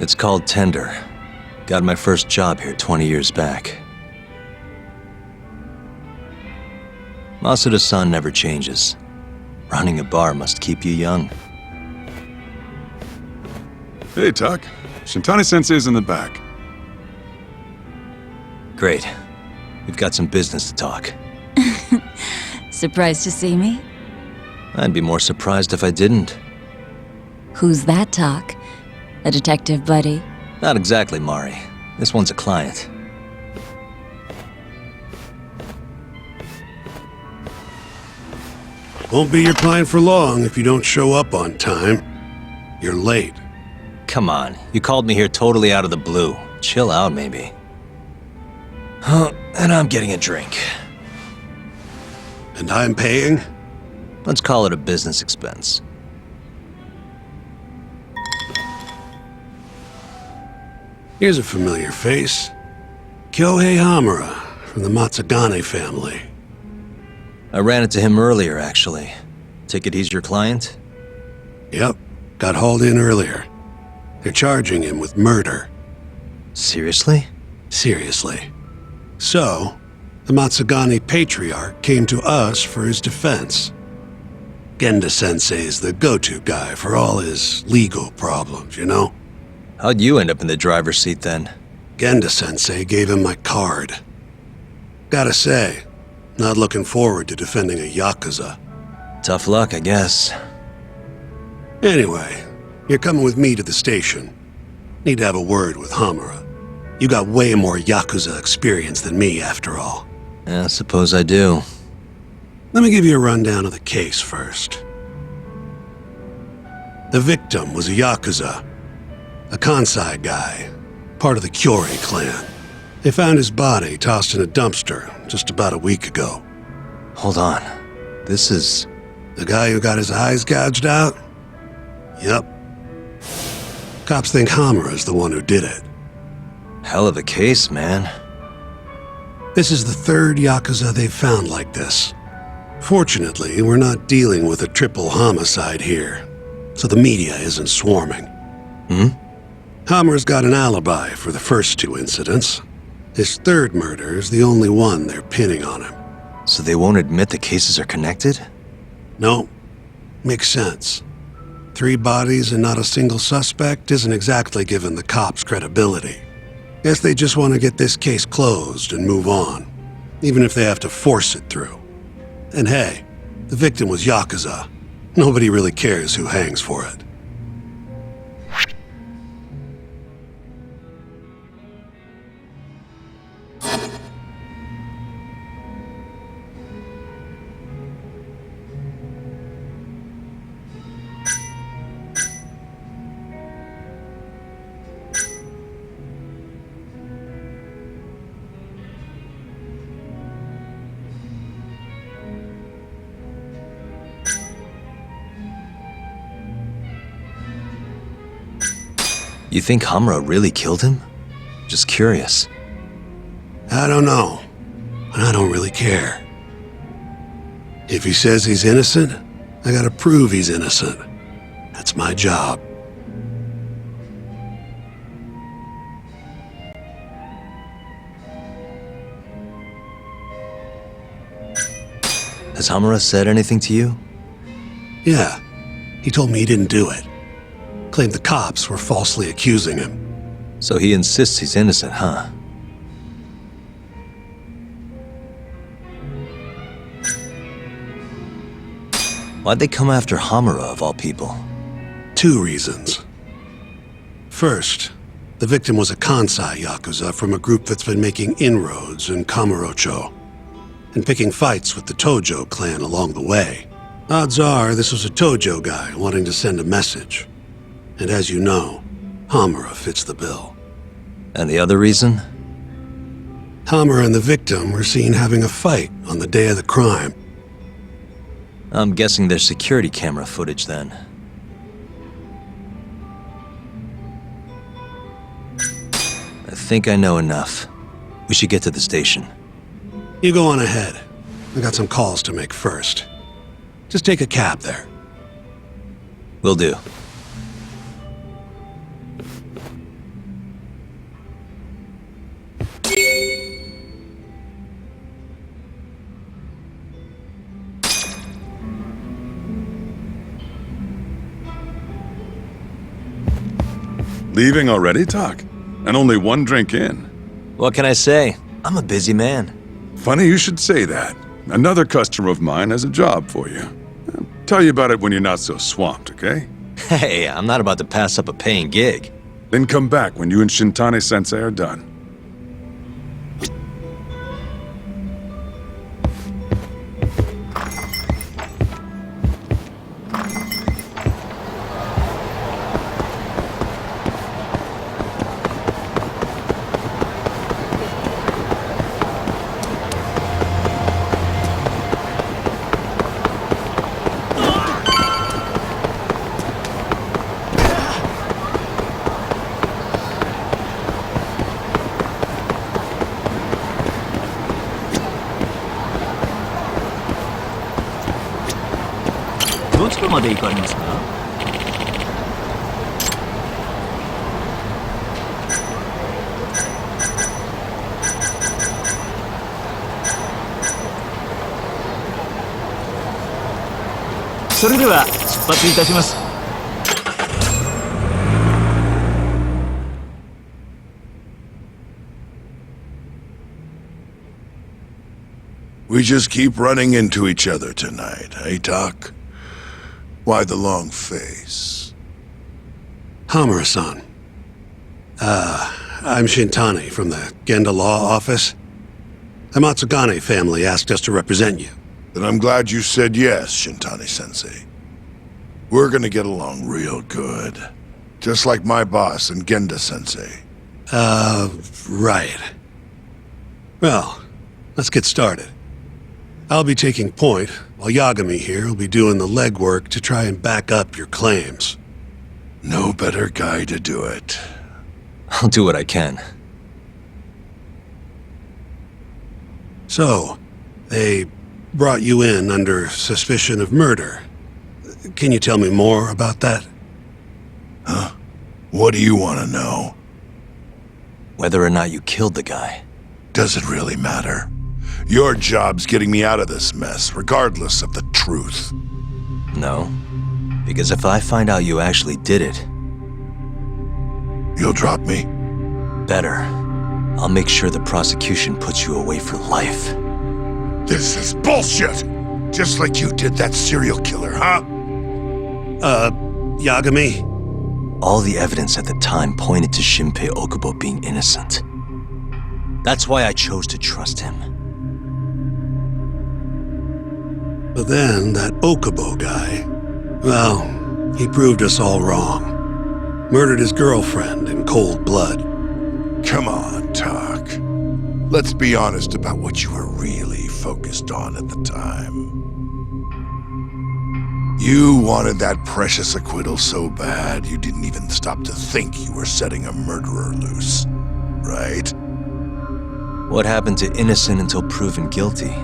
It's called Tender. Got my first job here 20 years back. Masuda-san never changes. Running a bar must keep you young. Hey, Tuck. Shintani-sensei's in the back. Great. We've got some business to talk. Surprised to see me? I'd be more surprised if I didn't. Who's that, Talk? A detective buddy? Not exactly, Mari. This one's a client. Won't be your client for long if you don't show up on time. You're late. Come on, you called me here totally out of the blue. Chill out, maybe. Huh, and I'm getting a drink. And I'm paying? Let's call it a business expense. Here's a familiar face. Kyohei Hamura, from the Matsugane family. I ran into him earlier, actually. Take it he's your client? Yep, got hauled in earlier. They're charging him with murder. Seriously? Seriously. So, the Matsugane patriarch came to us for his defense. Genda-sensei's the go-to guy for all his legal problems, you know? How'd you end up in the driver's seat then? Genda-sensei gave him my card. Gotta say, not looking forward to defending a Yakuza. Tough luck, I guess. Anyway, you're coming with me to the station. Need to have a word with Hamura. You got way more Yakuza experience than me, after all. I suppose I do. Let me give you a rundown of the case first. The victim was a Yakuza. A Kansai guy, part of the Kyori clan. They found his body tossed in a dumpster just about a week ago. Hold on. This is... The guy who got his eyes gouged out? Yep. Cops think Hamura's the one who did it. hell of a case, man. This is the third Yakuza they've found like this. Fortunately, we're not dealing with a triple homicide here, so the media isn't swarming. Hammer's got an alibi for the first two incidents. His third murder is the only one they're pinning on him. So they won't admit the cases are connected? No, makes sense. 3 bodies and not a single suspect isn't exactly giving the cops credibility. Guess they just want to get this case closed and move on, even if they have to force it through. And hey, the victim was Yakuza. Nobody really cares who hangs for it. You think Hamura really killed him? Just curious. I don't know, and I don't really care. If he says he's innocent, I gotta prove he's innocent. That's my job. Has Hamura said anything to you? Yeah, he told me he didn't do it. Claimed the cops were falsely accusing him. So he insists he's innocent, huh? Why'd they come after Hamura, of all people? 2 reasons. First, the victim was a Kansai Yakuza from a group that's been making inroads in Kamurocho and picking fights with the Tojo clan along the way. Odds are this was a Tojo guy wanting to send a message. And as you know, Hamura fits the bill. And the other reason? Hamura and the victim were seen having a fight on the day of the crime. I'm guessing there's security camera footage then. I think I know enough. We should get to the station. You go on ahead. I got some calls to make first. Just take a cab there. Will do. Leaving already, Tak? And only one drink in. What can I say? I'm a busy man. Funny you should say that. Another customer of mine has a job for you. I'll tell you about it when you're not so swamped, okay? Hey, I'm not about to pass up a paying gig. Then come back when you and Shintani-sensei are done. We just keep running into each other tonight, eh, Doc? Why the long face? Hamura-san. I'm Shintani from the Genda Law Office. The Matsugane family asked us to represent you. Then I'm glad you said yes, Shintani-sensei. We're gonna get along real good. Just like my boss and Genda-sensei. Right. Well, let's get started. I'll be taking point, while Yagami here will be doing the legwork to try and back up your claims. No better guy to do it. I'll do what I can. So, they brought you in under suspicion of murder. Can you tell me more about that? Huh? What do you want to know? Whether or not you killed the guy. Does it really matter? Your job's getting me out of this mess, regardless of the truth. No. Because if I find out you actually did it... You'll drop me? Better. I'll make sure the prosecution puts you away for life. This is bullshit! Just like you did that serial killer, huh? Yagami? All the evidence at the time pointed to Shinpei Okubo being innocent. That's why I chose to trust him. But then, that Okubo guy, well, he proved us all wrong. Murdered his girlfriend in cold blood. Come on, Tak. Let's be honest about what you were really focused on at the time. You wanted that precious acquittal so bad, you didn't even stop to think you were setting a murderer loose, right? What happened to innocent until proven guilty?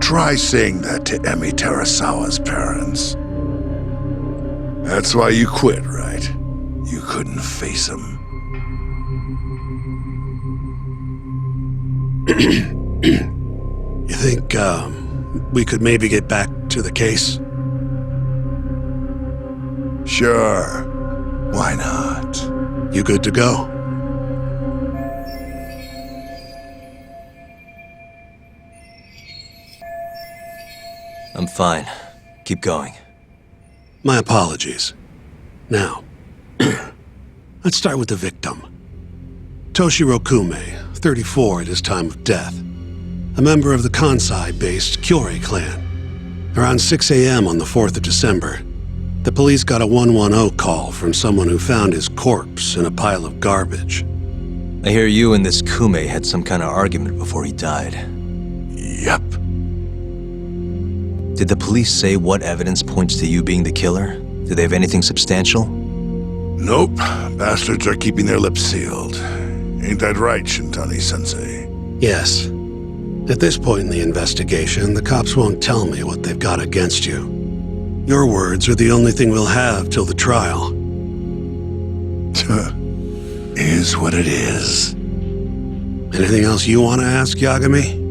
Try saying that to Emi Terasawa's parents. That's why you quit, right? You couldn't face him. You think, we could maybe get back to the case? Sure. Why not? You good to go? I'm fine. Keep going. My apologies. Now, let's start with the victim. Toshiro Kume, 34 at his time of death. A member of the Kansai-based Kyorei clan. Around 6 a.m. on the 4th of December, the police got a 110 call from someone who found his corpse in a pile of garbage. I hear you and this Kume had some kind of argument before he died. Yep. Did the police say what evidence points to you being the killer? Do they have anything substantial? Nope. Bastards are keeping their lips sealed. Ain't that right, Shintani-sensei? Yes. At this point in the investigation, the cops won't tell me what they've got against you. Your words are the only thing we'll have till the trial. Is what it is. Anything else you want to ask, Yagami?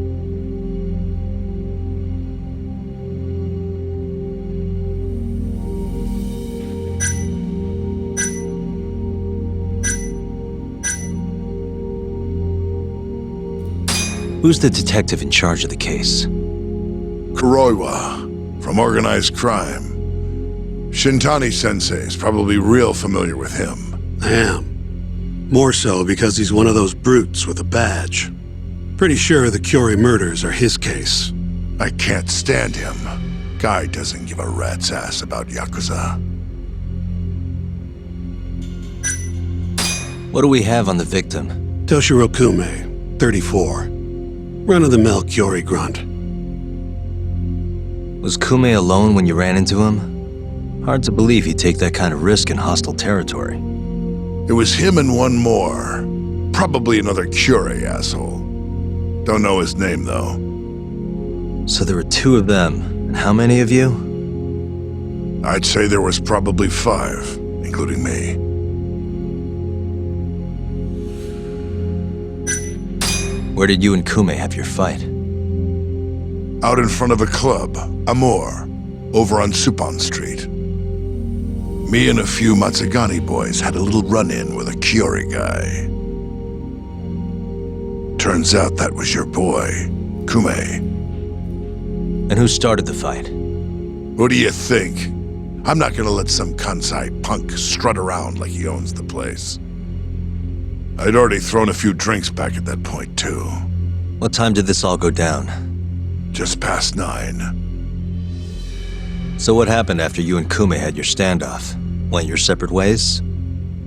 Who's the detective in charge of the case? Kuroiwa, from organized crime. Shintani-sensei is probably real familiar with him. I am. More so because he's one of those brutes with a badge. Pretty sure the Curie murders are his case. I can't stand him. Guy doesn't give a rat's ass about Yakuza. What do we have on the victim? Toshiro Kume, 34. Run-of-the-mill Curie grunt. Was Kume alone when you ran into him? Hard to believe he'd take that kind of risk in hostile territory. It was him and one more. Probably another Curie asshole. Don't know his name, though. So there were two of them, and how many of you? I'd say there was probably 5, including me. Where did you and Kume have your fight? Out in front of a club, Amor, over on Supon Street. Me and a few Matsugani boys had a little run-in with a Curie guy. Turns out that was your boy, Kume. And who started the fight? What do you think? I'm not gonna let some Kansai punk strut around like he owns the place. I'd already thrown a few drinks back at that point, too. What time did this all go down? Just past 9. So what happened after you and Kume had your standoff? Went your separate ways?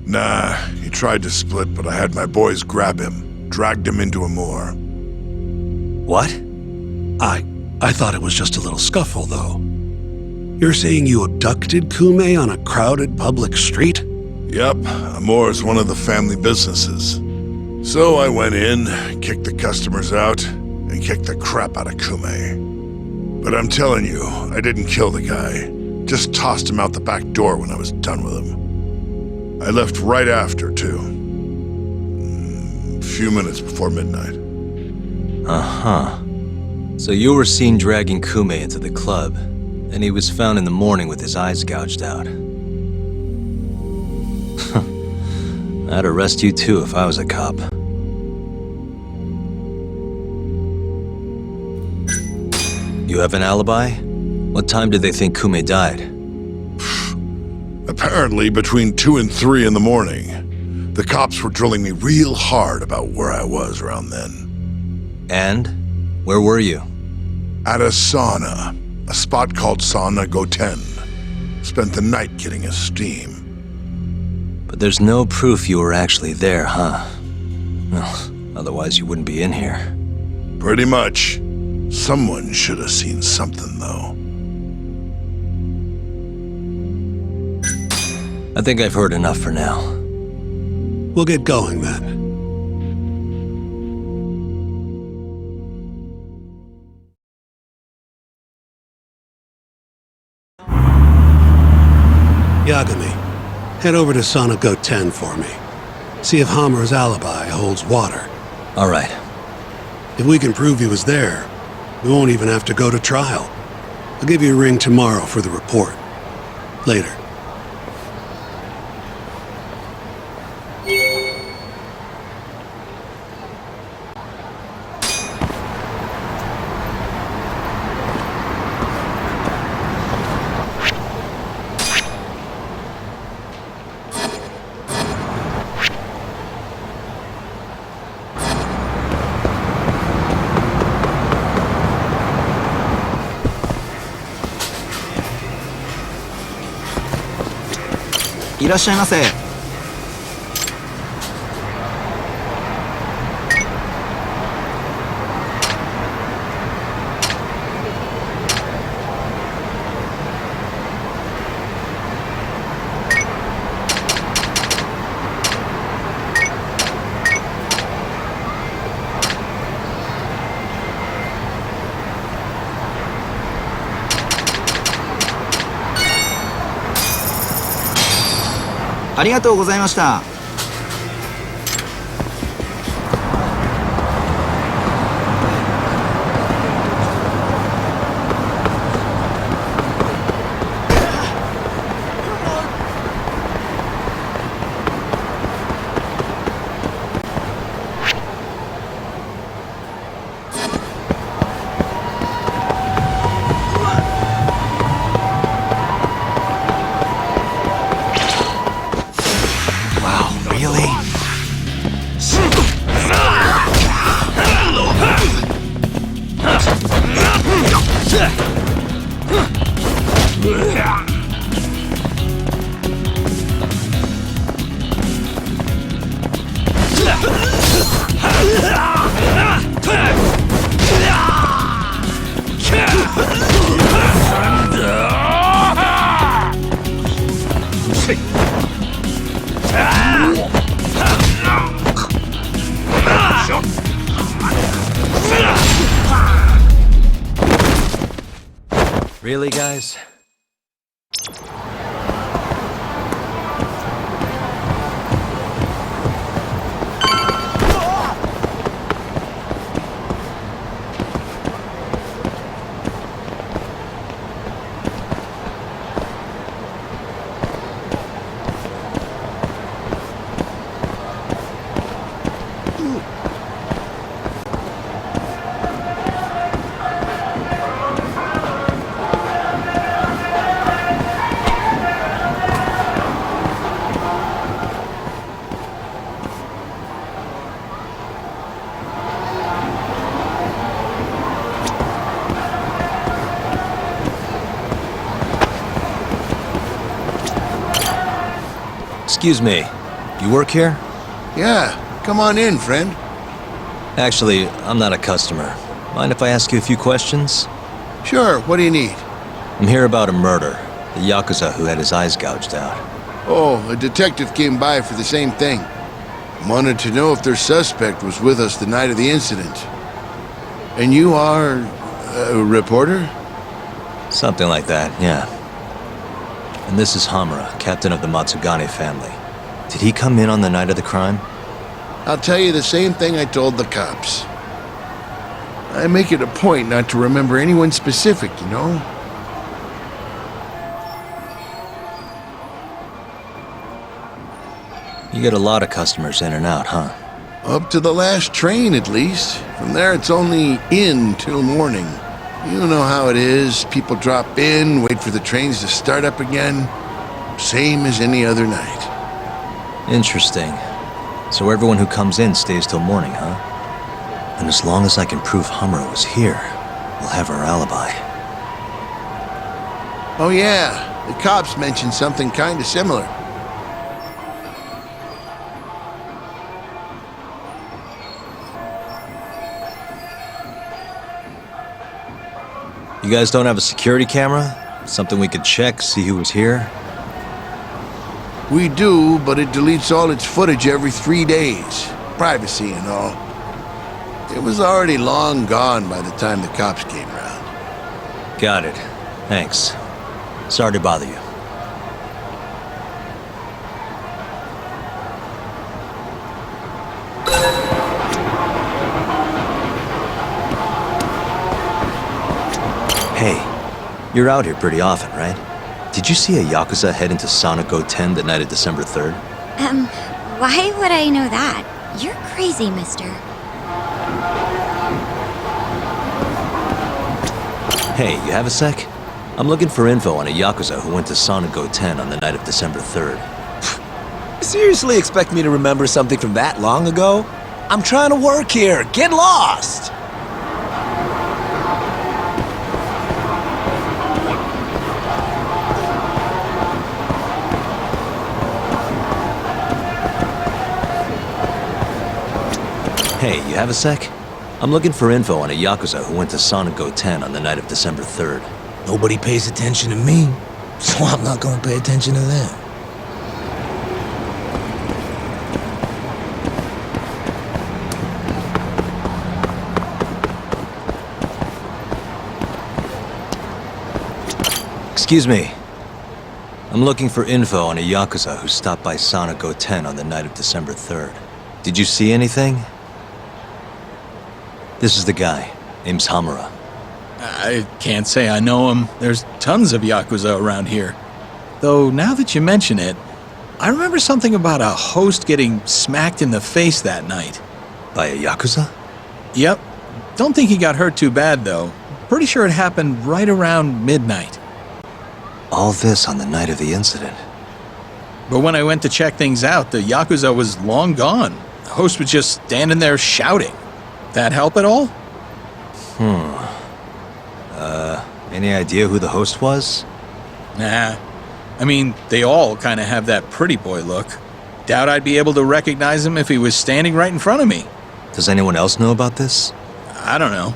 Nah, he tried to split, but I had my boys grab him, dragged him into Amor. What? I thought it was just a little scuffle, though. You're saying you abducted Kume on a crowded public street? Yep, Amor's one of the family businesses. So I went in, kicked the customers out, and kicked the crap out of Kume. But I'm telling you, I didn't kill the guy. Just tossed him out the back door when I was done with him. I left right after, too. A few minutes before midnight. Uh-huh. So you were seen dragging Kume into the club, and he was found in the morning with his eyes gouged out. I'd arrest you too if I was a cop. You have an alibi? What time did they think Kume died? Apparently between 2 and 3 in the morning. The cops were drilling me real hard about where I was around then. And? Where were you? At a sauna. A spot called Sauna Goten. Spent the night getting a steam. But there's no proof you were actually there, huh? Well, otherwise you wouldn't be in here. Pretty much. Someone should have seen something, though. I think I've heard enough for now. We'll get going, then. Yagami, head over to Sauna Goten for me. See if Hammer's alibi holds water. All right. If we can prove he was there, we won't even have to go to trial. I'll give you a ring tomorrow for the report. Later.いらっしゃいませ。ありがとうございました。Really, guys? Excuse me, you work here? Yeah, come on in, friend. Actually, I'm not a customer. Mind if I ask you a few questions? Sure, what do you need? I'm here about a murder. The Yakuza who had his eyes gouged out. Oh, a detective came by for the same thing. Wanted to know if their suspect was with us the night of the incident. And you are a reporter? Something like that, yeah. And this is Hamura, captain of the Matsugane family. Did he come in on the night of the crime? I'll tell you the same thing I told the cops. I make it a point not to remember anyone specific, you know? You get a lot of customers in and out, huh? Up to the last train, at least. From there, it's only in till morning. You know how it is. People drop in, wait for the trains to start up again. Same as any other night. Interesting. So everyone who comes in stays till morning, huh? And as long as I can prove Hamura was here, we'll have our alibi. Oh yeah, the cops mentioned something kind of similar. You guys don't have a security camera? Something we could check, see who was here? We do, but it deletes all its footage every 3 days. Privacy and all. It was already long gone by the time the cops came around. Got it. Thanks. Sorry to bother you. Hey, you're out here pretty often, right? Did you see a Yakuza head into Sonico 10 the night of December 3rd? Why would I know that? You're crazy, mister. Hey, you have a sec? I'm looking for info on a Yakuza who went to Sonico 10 on the night of December 3rd. Seriously expect me to remember something from that long ago? I'm trying to work here. Get lost! Hey, you have a sec? I'm looking for info on a Yakuza who went to Sonico 10 on the night of December 3rd. Nobody pays attention to me, so I'm not gonna pay attention to them. Excuse me. I'm looking for info on a Yakuza who stopped by Sonico 10 on the night of December 3rd. Did you see anything? This is the guy. Name's Hamura. I can't say I know him. There's tons of Yakuza around here. Though, now that you mention it, I remember something about a host getting smacked in the face that night. By a Yakuza? Yep. Don't think he got hurt too bad, though. Pretty sure it happened right around midnight. All this on the night of the incident. But when I went to check things out, the Yakuza was long gone. The host was just standing there shouting. That help at all? Any idea who the host was? Nah. I mean, they all kind of have that pretty boy look. Doubt I'd be able to recognize him if he was standing right in front of me. Does anyone else know about this? I don't know.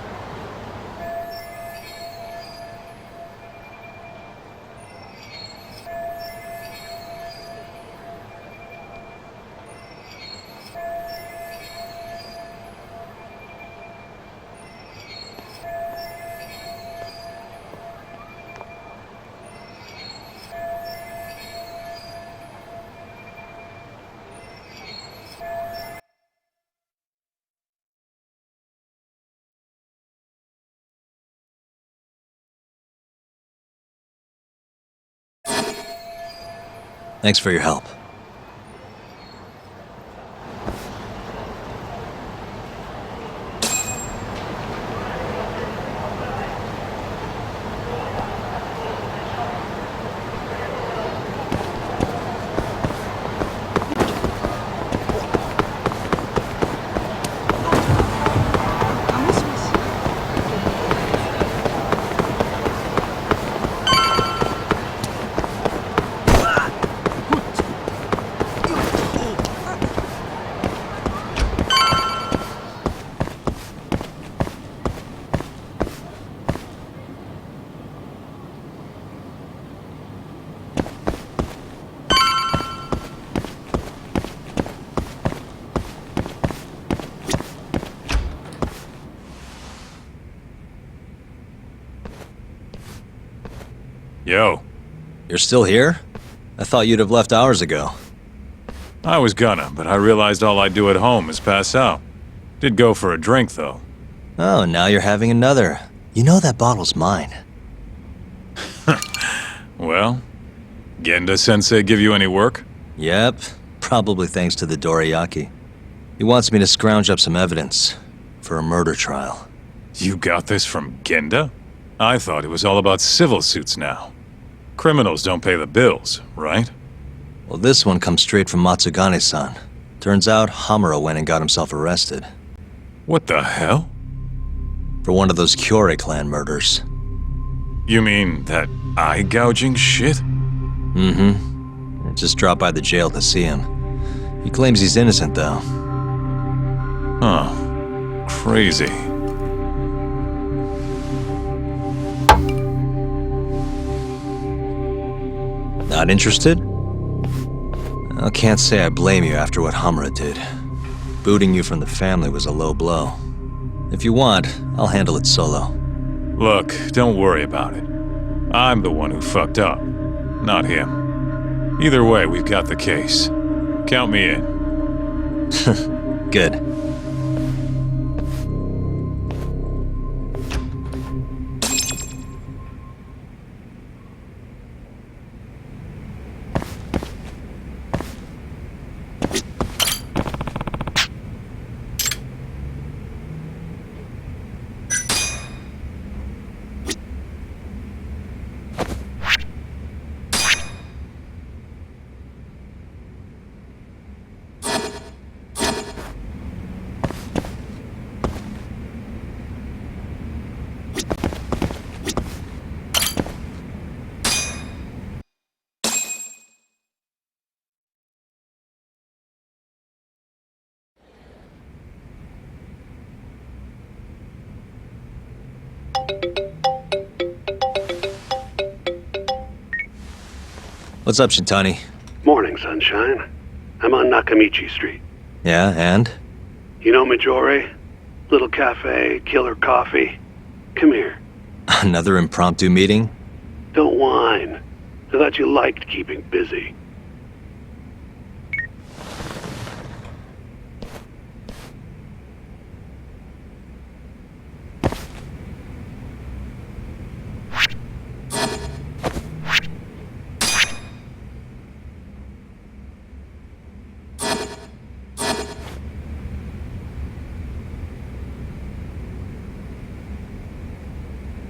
Thanks for your help. Yo. You're still here? I thought you'd have left hours ago. I was gonna, but I realized all I do at home is pass out. Did go for a drink, though. Oh, now you're having another. You know that bottle's mine. Well, Genda-sensei give you any work? Yep, probably thanks to the dorayaki. He wants me to scrounge up some evidence for a murder trial. You got this from Genda? I thought it was all about civil suits now. Criminals don't pay the bills, right? Well, this one comes straight from Matsugane-san. Turns out Hamura went and got himself arrested. What the hell? For one of those Kyorei clan murders. You mean that eye-gouging shit? Mm-hmm. I just dropped by the jail to see him. He claims he's innocent, though. Huh. Crazy. Not interested? I can't say I blame you after what Hamura did. Booting you from the family was a low blow. If you want, I'll handle it solo. Look, don't worry about it. I'm the one who fucked up, not him. Either way, we've got the case. Count me in. Good. What's up, Shintani? Morning, sunshine. I'm on Nakamichi Street. Yeah, and? You know Majore? Little cafe, killer coffee. Come here. Another impromptu meeting? Don't whine. I thought you liked keeping busy.